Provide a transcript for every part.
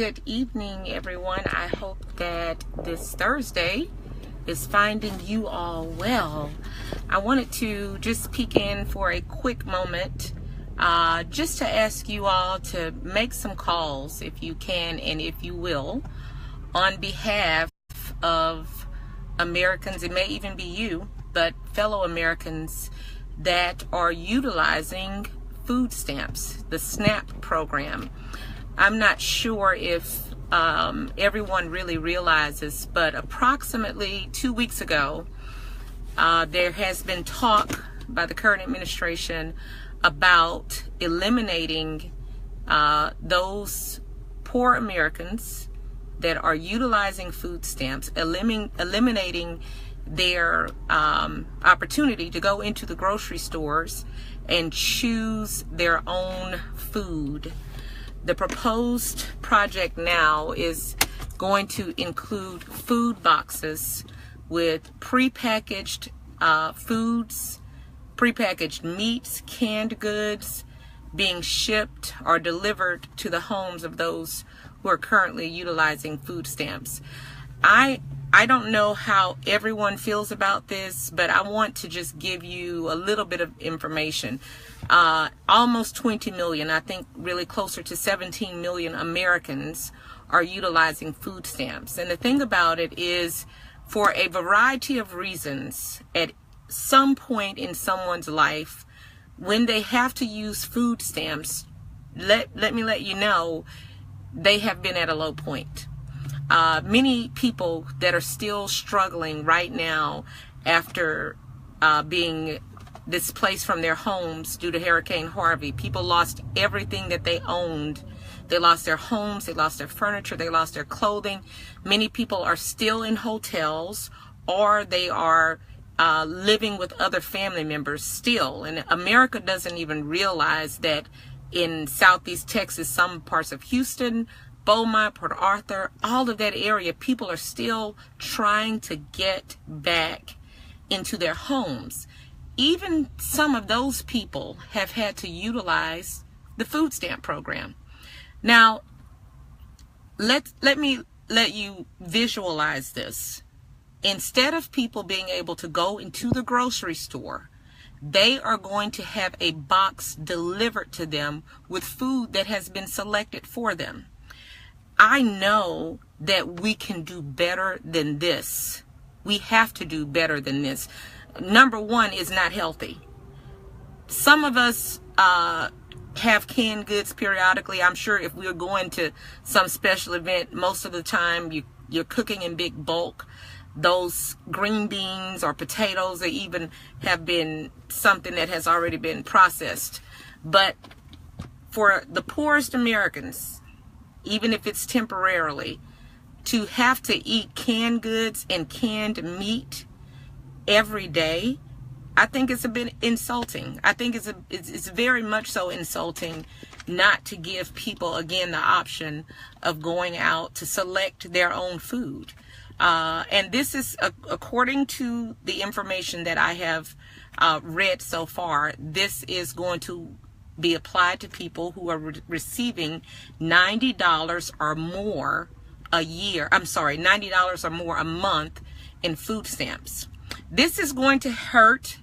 Good evening, everyone. I hope that this Thursday is finding you all well. I wanted to just peek in for a quick moment, just to ask you all to make some calls if you can and if you will, on behalf of Americans. It may even be you, but fellow Americans that are utilizing food stamps, the SNAP program. I'm not sure if everyone really realizes, but approximately 2 weeks ago, there has been talk by the current administration about eliminating those poor Americans that are utilizing food stamps, eliminating their opportunity to go into the grocery stores and choose their own food. The proposed project now is going to include food boxes with prepackaged foods, prepackaged meats, canned goods being shipped or delivered to the homes of those who are currently utilizing food stamps. I don't know how everyone feels about this, but I want to just give you a little bit of information. Almost 20 million, I think really closer to 17 million Americans are utilizing food stamps. And the thing about it is, for a variety of reasons, at some point in someone's life, when they have to use food stamps, let me let you know, they have been at a low point. Many people that are still struggling right now after being displaced from their homes due to Hurricane Harvey. People lost everything that they owned. They lost their homes, they lost their furniture, they lost their clothing. Many people are still in hotels, or they are living with other family members still. And America doesn't even realize that in Southeast Texas, some parts of Houston, Beaumont, Port Arthur, all of that area, people are still trying to get back into their homes. Even some of those people have had to utilize the food stamp program. Now, let me let you visualize this. Instead of people being able to go into the grocery store, they are going to have a box delivered to them with food that has been selected for them. I know that we can do better than this. We have to do better than this. Number one, is not healthy. Some of us have canned goods periodically. I'm sure if we're going to some special event, most of the time you're cooking in big bulk. Those green beans or potatoes, they even have been something that has already been processed. But for the poorest Americans, even if it's temporarily, to have to eat canned goods and canned meat every day, I think it's a bit insulting. I think it's very much so insulting not to give people, again, the option of going out to select their own food. And this is, according to the information that I have read so far, this is going to be applied to people who are receiving $90 or more a year. I'm sorry, $90 or more a month in food stamps. This is going to hurt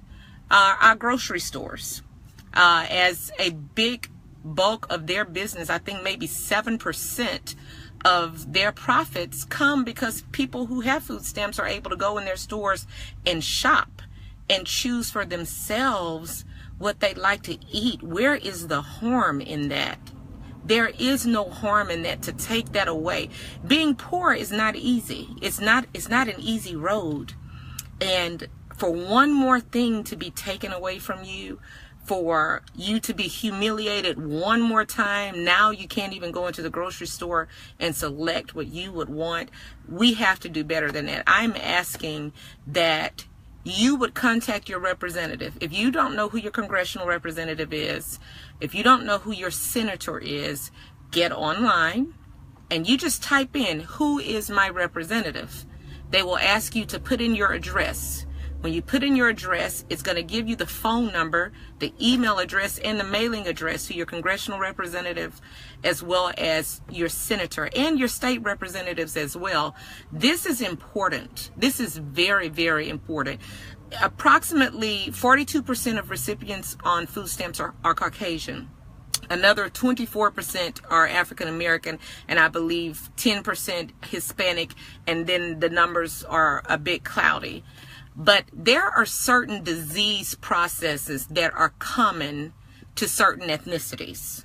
our grocery stores as a big bulk of their business. I think maybe 7% of their profits come because people who have food stamps are able to go in their stores and shop and choose for themselves what they'd like to eat. Where is the harm in that? There is no harm in that, to take that away. Being poor is not easy. It's not an easy road. And for one more thing to be taken away from you, for you to be humiliated one more time, now you can't even go into the grocery store and select what you would want. We have to do better than that. I'm asking that you would contact your representative. If you don't know who your congressional representative is, if you don't know who your senator is, get online and you just type in, "Who is my representative?" They will ask you to put in your address. When you put in your address, it's going to give you the phone number, the email address, and the mailing address to your congressional representative, as well as your senator and your state representatives as well. This is important. This is very, very important. Approximately 42% of recipients on food stamps are Caucasian. Another 24% are African American, and I believe 10% Hispanic, and then the numbers are a bit cloudy. But there are certain disease processes that are common to certain ethnicities.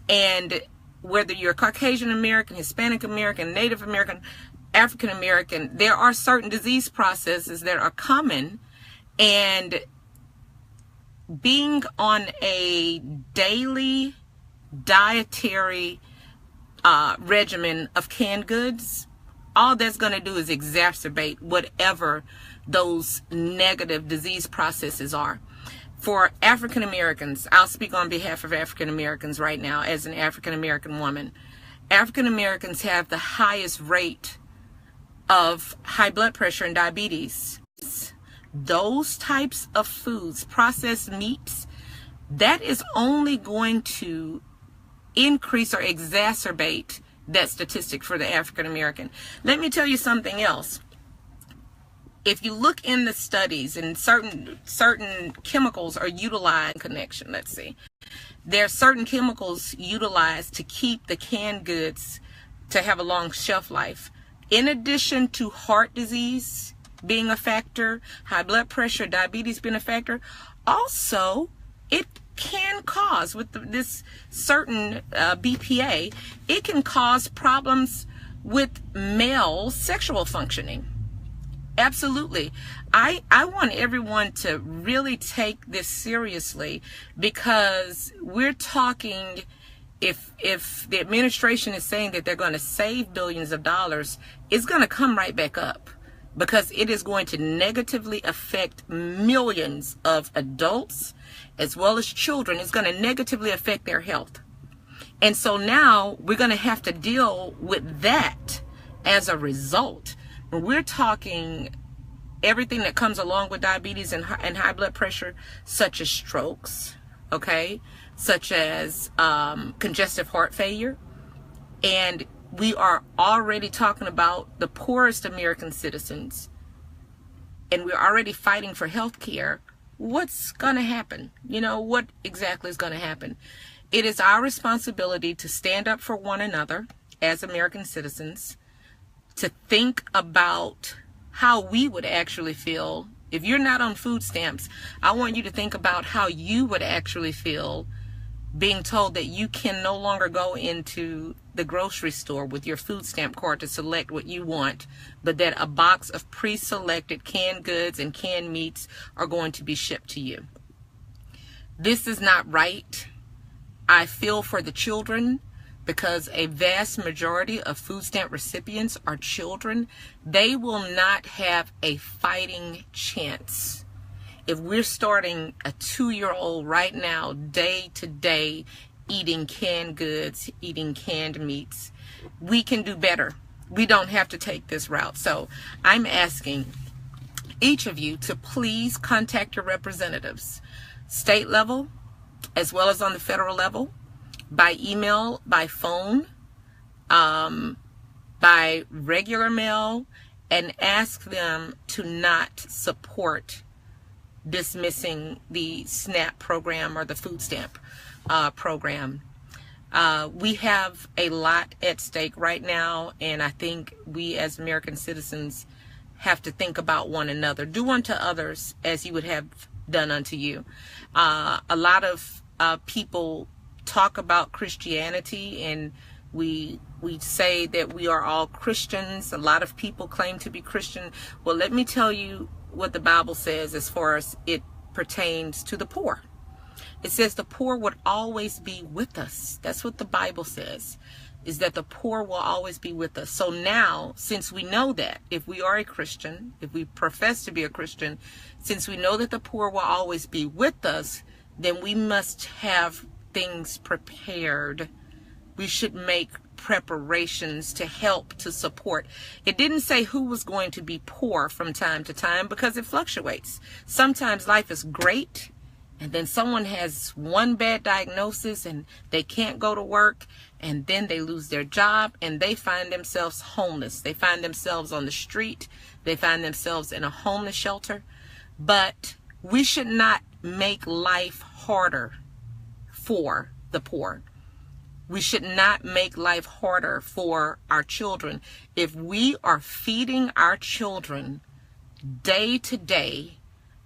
And whether you're Caucasian American, Hispanic American, Native American, African American, there are certain disease processes that are common. And being on a daily dietary regimen of canned goods, all that's going to do is exacerbate whatever those negative disease processes are. For African Americans, I'll speak on behalf of African Americans right now as an African American woman. African Americans have the highest rate of high blood pressure and diabetes. Those types of foods, processed meats, that is only going to increase or exacerbate that statistic for the African American. Let me tell you something else. If you look in the studies, and certain chemicals are utilized, connection, let's see. There are certain chemicals utilized to keep the canned goods to have a long shelf life. In addition to heart disease being a factor, high blood pressure, diabetes being a factor, also it can cause, with this certain BPA, it can cause problems with male sexual functioning. Absolutely. I want everyone to really take this seriously, because we're talking, if the administration is saying that they're going to save billions of dollars, it's going to come right back up, because it is going to negatively affect millions of adults as well as children. It's going to negatively affect their health. And so now we're going to have to deal with that as a result. When we're talking everything that comes along with diabetes and high blood pressure, such as strokes, okay, such as congestive heart failure, and we are already talking about the poorest American citizens, and we're already fighting for health care. What's going to happen? You know, what exactly is going to happen? It is our responsibility to stand up for one another as American citizens, to think about how we would actually feel. If you're not on food stamps, I want you to think about how you would actually feel being told that you can no longer go into the grocery store with your food stamp card to select what you want, but that a box of pre-selected canned goods and canned meats are going to be shipped to you. This is not right. I feel for the children, because a vast majority of food stamp recipients are children. They will not have a fighting chance. If we're starting a 2-year-old right now, day to day, eating canned goods, eating canned meats, we can do better. We don't have to take this route. So I'm asking each of you to please contact your representatives, state level, as well as on the federal level, by email, by phone, by regular mail, and ask them to not support dismissing the SNAP program or the food stamp program. We have a lot at stake right now, and I think we as American citizens have to think about one another. Do unto others as you would have done unto you. A lot of people talk about Christianity, and we say that we are all Christians. A lot of people claim to be Christian. Well, let me tell you what the Bible says as far as it pertains to the poor. It says the poor would always be with us. That's what the Bible says, is that the poor will always be with us. So now, since we know that, if we are a Christian, if we profess to be a Christian, since we know that the poor will always be with us, then we must have things prepared. We should make preparations to help, to support. It didn't say who was going to be poor from time to time, because it fluctuates. Sometimes life is great, and then someone has one bad diagnosis and they can't go to work, and then they lose their job and they find themselves homeless. They find themselves on the street. They find themselves in a homeless shelter. But we should not make life harder for the poor. We should not make life harder for our children. If we are feeding our children day to day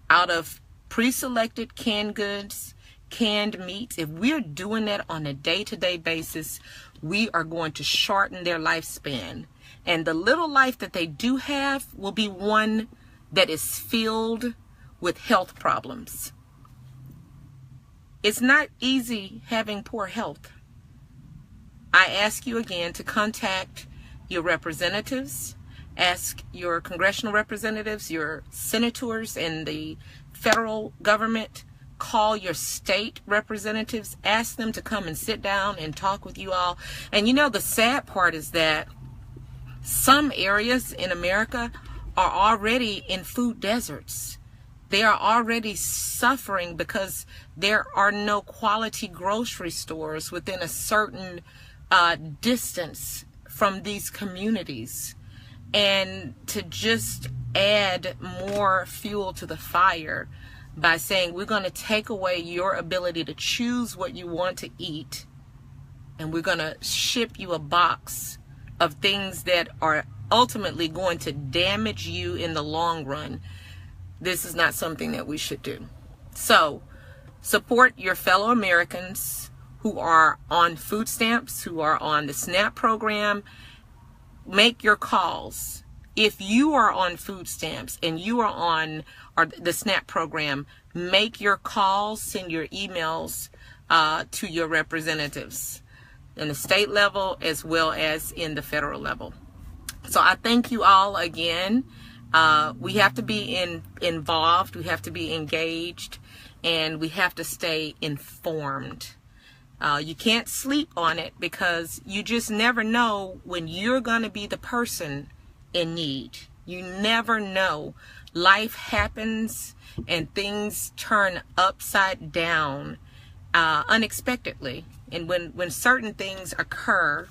out of pre-selected canned goods, canned meats, if we're doing that on a day-to-day basis, we are going to shorten their lifespan. And the little life that they do have will be one that is filled with health problems. It's not easy having poor health. I ask you again to contact your representatives, ask your congressional representatives, your senators in the federal government, call your state representatives, ask them to come and sit down and talk with you all. And you know, the sad part is that some areas in America are already in food deserts. They are already suffering because there are no quality grocery stores within a certain distance from these communities. And to just add more fuel to the fire by saying we're going to take away your ability to choose what you want to eat, and we're going to ship you a box of things that are ultimately going to damage you in the long run, this is not something that we should do. So support your fellow Americans who are on food stamps, who are on the SNAP program. Make your calls. If you are on food stamps and you are on the SNAP program, make your calls, send your emails to your representatives in the state level as well as in the federal level. So I thank you all again. We have to be involved, we have to be engaged, and we have to stay informed. You can't sleep on it, because you just never know when you're going to be the person in need. You never know. Life happens and things turn upside down unexpectedly. And when certain things occur,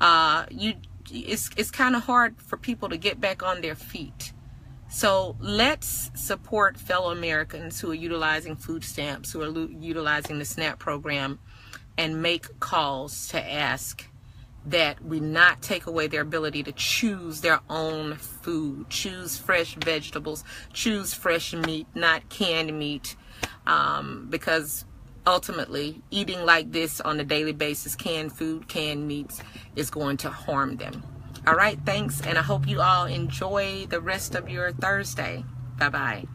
it's kind of hard for people to get back on their feet. So let's support fellow Americans who are utilizing food stamps, who are utilizing the SNAP program, and make calls to ask that we not take away their ability to choose their own food, choose fresh vegetables, choose fresh meat, not canned meat, because ultimately eating like this on a daily basis, canned food, canned meats, is going to harm them. All right, thanks, and I hope you all enjoy the rest of your Thursday. Bye-bye.